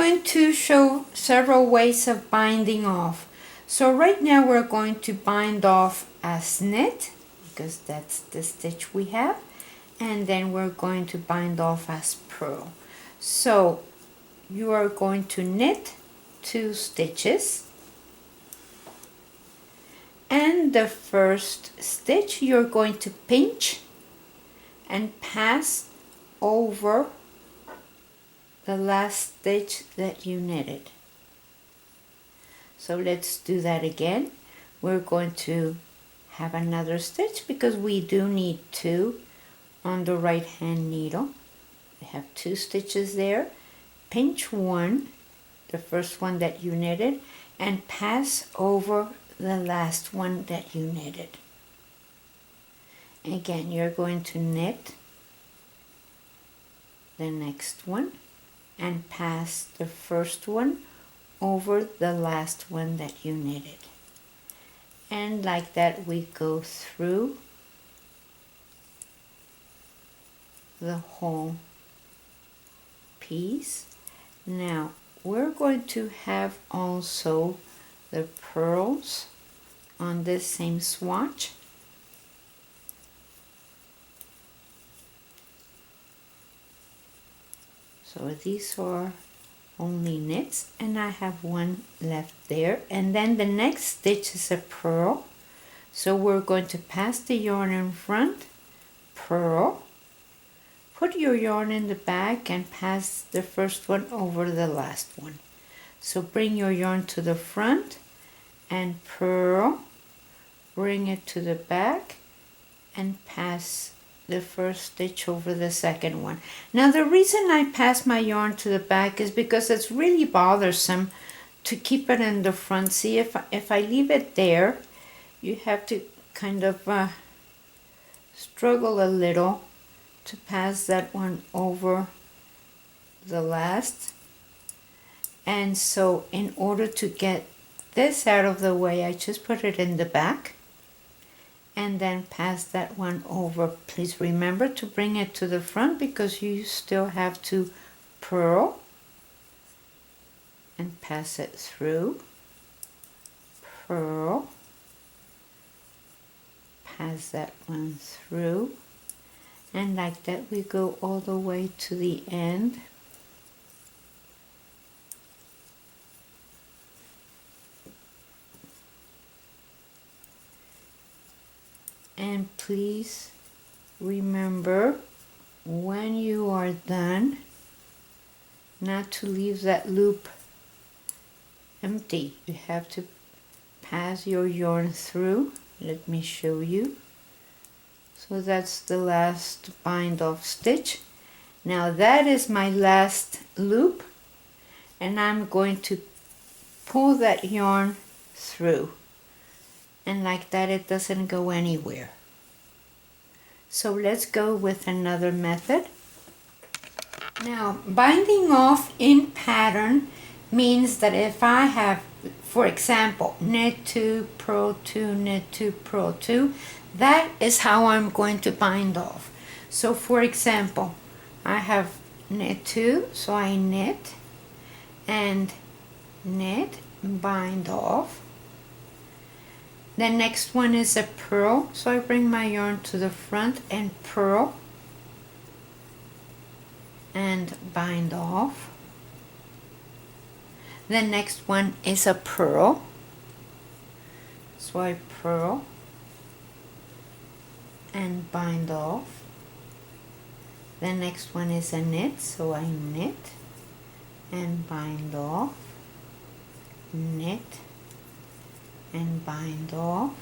going to show several ways of binding off. So right now we're going to bind off as knit, because that's the stitch we have, and then we're going to bind off as purl. So you are going to knit 2 stitches, and the first stitch you're going to pinch and pass over the last stitch that you knitted. So let's do that again. We're going to have another stitch because we do need 2 on the right hand needle. We have 2 stitches there. Pinch 1, the first one that you knitted, and pass over the last one that you knitted. Again, you're going to knit the next one and pass the first one over the last one that you knitted. And like that we go through the whole piece. Now we're going to have also the purls on this same swatch. So these are only knits, and I have one left there, and then the next stitch is a purl. So we're going to pass the yarn in front, purl, put your yarn in the back and pass the first one over the last one. So bring your yarn to the front and purl, bring it to the back and pass the first stitch over the second one. Now the reason I pass my yarn to the back is because it's really bothersome to keep it in the front. See, if I leave it there, you have to kind of struggle a little to pass that one over the last. And so in order to get this out of the way, I just put it in the back and then pass that one over. Please remember to bring it to the front because you still have to purl and pass it through, purl, pass that one through, and like that we go all the way to the end. And please remember when you are done not to leave that loop empty. You have to pass your yarn through. Let me show you. So that's the last bind off stitch. Now that is my last loop, and I'm going to pull that yarn through, and like that it doesn't go anywhere. So let's go with another method. Now binding off in pattern means that if I have, for example, knit 2, purl 2, knit 2, purl 2, that is how I'm going to bind off. So for example, I have knit 2, so I knit and knit, bind off. The next one is a purl, so I bring my yarn to the front and purl and bind off. The next one is a purl, so I purl and bind off. The next one is a knit, so I knit and bind off, knit and bind off.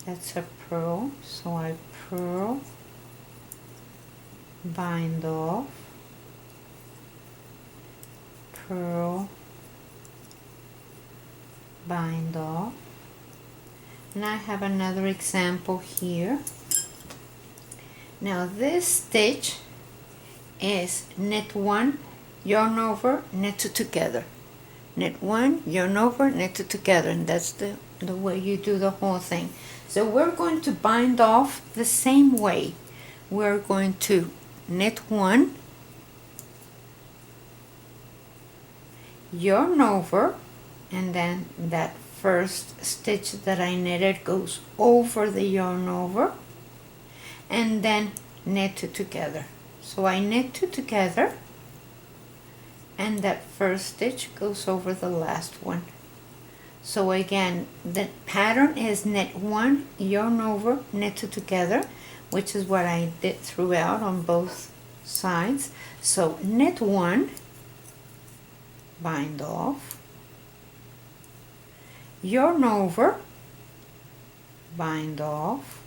That's a purl, so I purl, bind off, purl, bind off. And I have another example here. Now this stitch is knit 1, yarn over, knit 2 together, knit 1, yarn over, knit 2 together, and that's the way you do the whole thing. So we're going to bind off the same way. We're going to knit 1, yarn over, and then that first stitch that I knitted goes over the yarn over, and then knit two together. So I knit two together, and that first stitch goes over the last one. So again, the pattern is knit one, yarn over, knit two together, which is what I did throughout on both sides. So knit one, bind off, yarn over, bind off,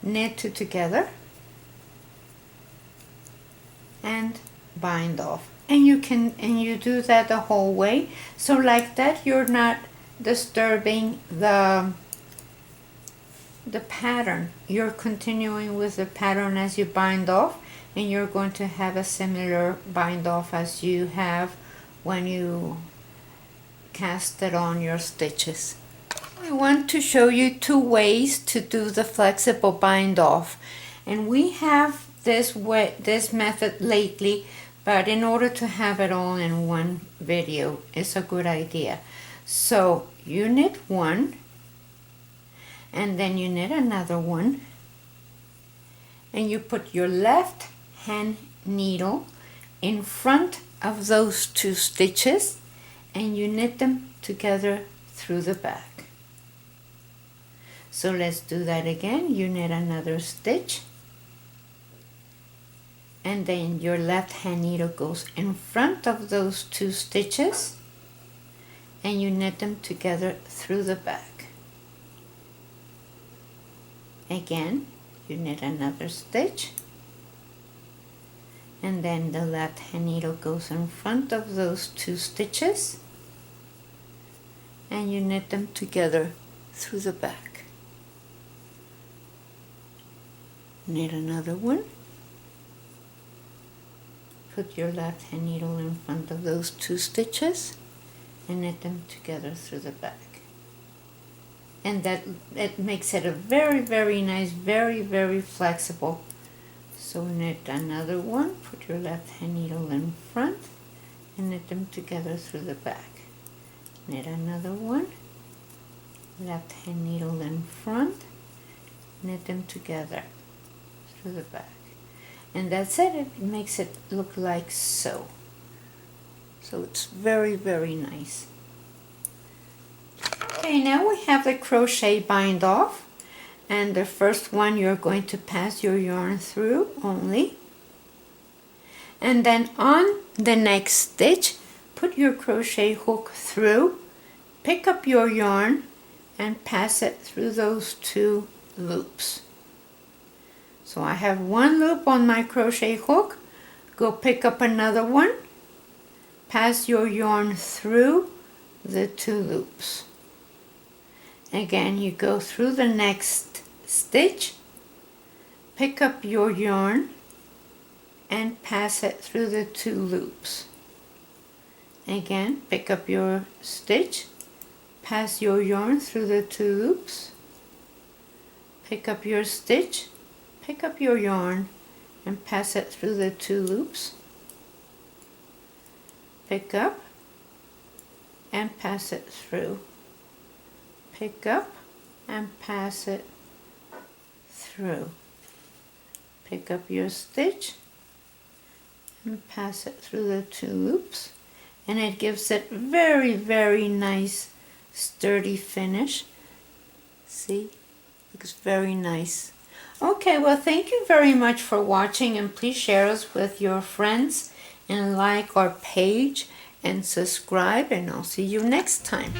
knit two together, and bind off. And you do that the whole way. So like that, you're not disturbing the pattern. You're continuing with the pattern as you bind off, and you're going to have a similar bind off as you have when you cast it on your stitches. I want to show you two ways to do the flexible bind off, and we have this method lately, but in order to have it all in one video, it's a good idea. So you knit one, and then you knit another one, and you put your left hand needle in front of those two stitches, and you knit them together through the back. So let's do that again. You knit another stitch, and then your left hand needle goes in front of those two stitches, and you knit them together through the back. Again, you knit another stitch, and then the left hand needle goes in front of those two stitches, and you knit them together through the back. Knit another one. Put your left hand needle in front of those two stitches and knit them together through the back. And it makes it a very, very nice, very, very flexible. So knit another one, put your left hand needle in front and knit them together through the back. Knit another one, left hand needle in front, knit them together through the back. And that's it. It makes it look like so. So it's very, very nice. Okay, now we have the crochet bind off, and the first one you're going to pass your yarn through only, and then on the next stitch put your crochet hook through, pick up your yarn and pass it through those two loops. So I have one loop on my crochet hook, go pick up another one, pass your yarn through the two loops. Again, you go through the next stitch, pick up your yarn and pass it through the two loops. Again, pick up your stitch, pass your yarn through the two loops, pick up your stitch, pick up your yarn and pass it through the two loops, pick up and pass it through, pick up and pass it through, pick up your stitch and pass it through the two loops, and it gives it very, very nice sturdy finish. See, looks very nice. Okay, well, thank you very much for watching, and please share us with your friends and like our page and subscribe, and I'll see you next time.